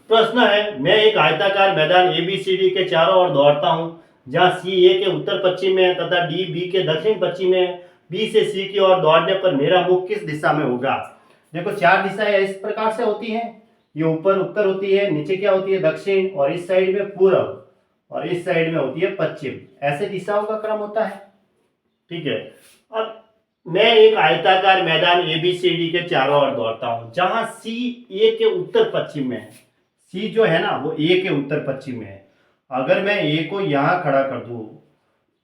प्रश्न है, मैं एक आयताकार मैदान ABCD के चारों ओर दौड़ता हूँ, जहाँ C A के उत्तर पश्चिम में है तथा D B के दक्षिण पश्चिम में है। B से C की ओर दौड़ने पर मेरा मुख किस दिशा में होगा? देखो चार दिशाएं इस प्रकार से होती हैं। ये ऊपर उत्तर होती है, नीचे क्या होती है दक्षिण, और इस साइड में पूर्व, और इस साइड में होती है पश्चिम। ऐसे दिशाओं का क्रम होता है। ठीक है। अब मैं एक आयताकार मैदान ABCD के चारों ओर दौड़ता हूँ, जहाँ C A के उत्तर पश्चिम में है। C जो है ना वो A के उत्तर पश्चिम में है। अगर मैं A को यहाँ खड़ा कर दूँ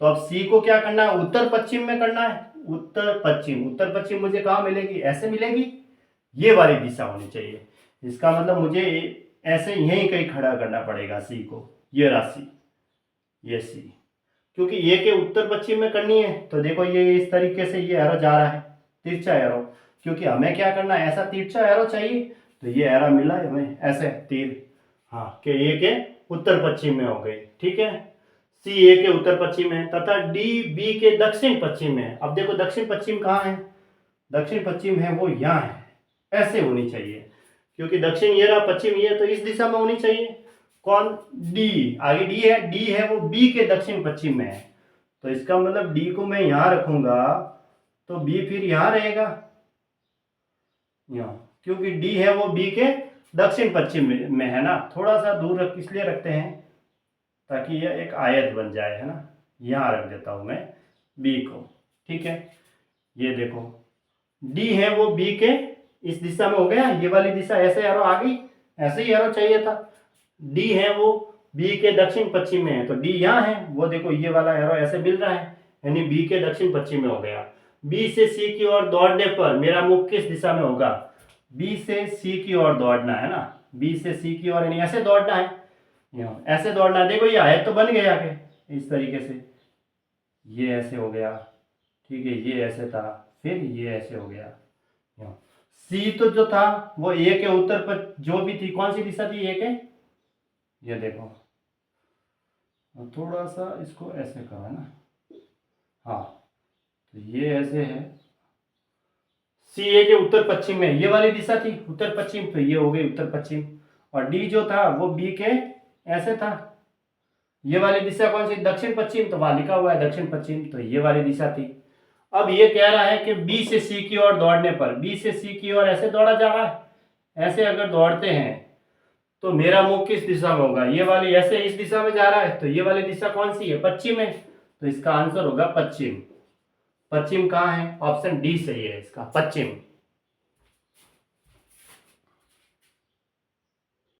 तो अब C को क्या करना है, उत्तर पश्चिम में करना है। उत्तर पश्चिम, उत्तर पश्चिम मुझे कहाँ मिलेगी, ऐसे मिलेगी, ये वाली दिशा होनी चाहिए। इसका मतलब मुझे ऐसे यहीं कहीं खड़ा करना पड़ेगा C को। ये राशि, ये C, क्योंकि A के उत्तर पश्चिम में करनी है। तो देखो ये इस तरीके से ये एरो जा रहा है, तिरछा एरो, क्योंकि हमें क्या करना है, ऐसा तिरछा एरो चाहिए। तो ये एरो मिला है हमें ऐसे तीर, हाँ, कि A के उत्तर पश्चिम में हो गई। ठीक है, C A के उत्तर पश्चिम में तथा D B के दक्षिण पश्चिम में। अब देखो दक्षिण पश्चिम कहाँ है, दक्षिण पश्चिम है वो यहाँ है, ऐसे होनी चाहिए, क्योंकि दक्षिण ये रहा, पश्चिम ये, तो इस दिशा में होनी चाहिए। कौन, D, आगे D है वो B के दक्षिण पश्चिम में है। तो इसका मतलब D को मैं यहाँ रखूंगा तो B फिर यहाँ रहेगा, यहाँ, क्योंकि D है वो B के दक्षिण पश्चिम में है ना। थोड़ा सा दूर इसलिए रखते हैं ताकि यह एक आयत बन जाए, है ना। यहाँ रख देता हूं मैं B को। ठीक है, ये देखो D है वो B के इस दिशा में हो गया, ये वाली दिशा ऐसे एरो आ गई, ऐसे ही एरो चाहिए था। D है वो B के दक्षिण पश्चिम में है, तो D यहाँ है, वो देखो ये वाला एरो ऐसे मिल रहा है, यानी B के दक्षिण पश्चिम में हो गया। B से C की ओर दौड़ने पर मेरा मुख किस दिशा में होगा? B से C की ओर दौड़ना है ना, B से C की ओर यानी ऐसे दौड़ना है, यहाँ ऐसे दौड़ना है। देखो ये आयत तो बन गया के इस तरीके से, ये ऐसे हो गया, ठीक है, ये ऐसे था, फिर ये ऐसे हो गया। यहाँ C तो जो था वो A के उत्तर पर जो भी थी, कौन सी दिशा थी A के, ये देखो थोड़ा सा इसको ऐसे करो, है ना, हाँ, तो ये ऐसे है, C A के उत्तर पश्चिम में ये वाली दिशा थी उत्तर पश्चिम, तो ये हो गई उत्तर पश्चिम। और D जो था वो B के ऐसे था, ये वाली दिशा कौन सी, दक्षिण पश्चिम, तो वहां लिखा हुआ है दक्षिण पश्चिम, तो ये वाली दिशा थी। अब ये कह रहा है कि B से C की ओर दौड़ने पर, B से C की ओर ऐसे दौड़ा जा रहा है, ऐसे अगर दौड़ते हैं तो मेरा मुख किस दिशा में होगा, ये वाली ऐसे इस दिशा में जा रहा है, तो ये वाली दिशा कौन सी है, पश्चिम है, तो इसका आंसर होगा पश्चिम। पश्चिम कहाँ है, ऑप्शन डी सही है इसका, पश्चिम।